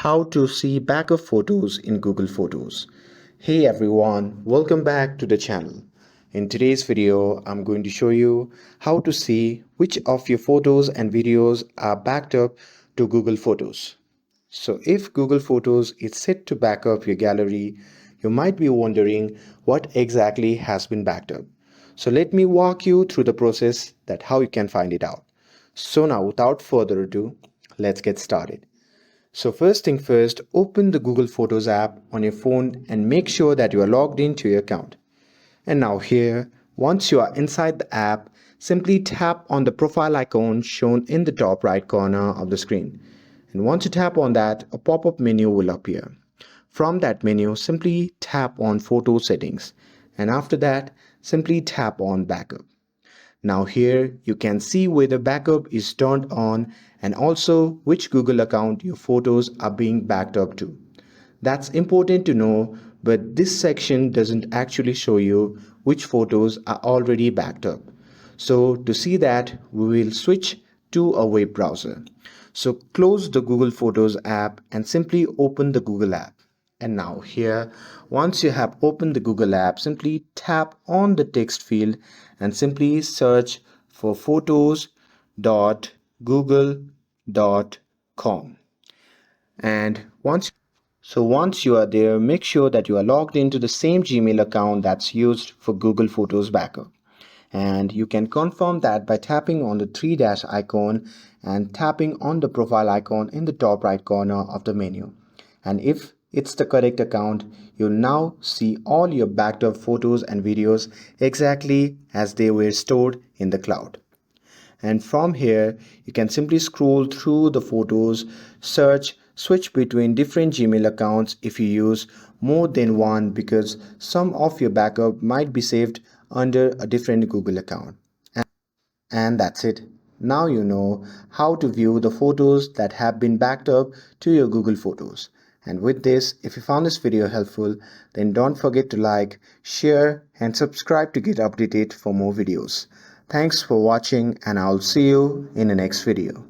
How to see backup photos in Google Photos. Hey everyone, welcome back to the channel. In today's video, I'm going to show you how to see which of your photos and videos are backed up to Google Photos. So if Google Photos is set to back up your gallery, you might be wondering what exactly has been backed up. So let me walk you through the process that how you can find it out. So now without further ado, let's get started. So first thing first, open the Google Photos app on your phone and make sure that you are logged into your account. And now here, once you are inside the app, simply tap on the profile icon shown in the top right corner of the screen. And once you tap on that, a pop-up menu will appear. From that menu, simply tap on Photo Settings. And after that, simply tap on Backup. Now here you can see whether backup is turned on and also which Google account your photos are being backed up to. That's important to know, but this section doesn't actually show you which photos are already backed up. So to see that, we will switch to a web browser. So close the Google Photos app and simply open the Google app. And now here, once you have opened the Google app, simply tap on the text field and simply search for photos.google.com. And once you are there, make sure that you are logged into the same Gmail account that's used for Google Photos backup. And you can confirm that by tapping on the three dash icon and tapping on the profile icon in the top right corner of the menu. And if it's the correct account, you'll now see all your backed up photos and videos exactly as they were stored in the cloud. And from here, you can simply scroll through the photos, switch between different Gmail accounts if you use more than one, because some of your backup might be saved under a different Google account. And that's it. Now you know how to view the photos that have been backed up to your Google Photos. And with this, if you found this video helpful, then don't forget to like, share and subscribe to get updated for more videos. Thanks for watching, and I'll see you in the next video.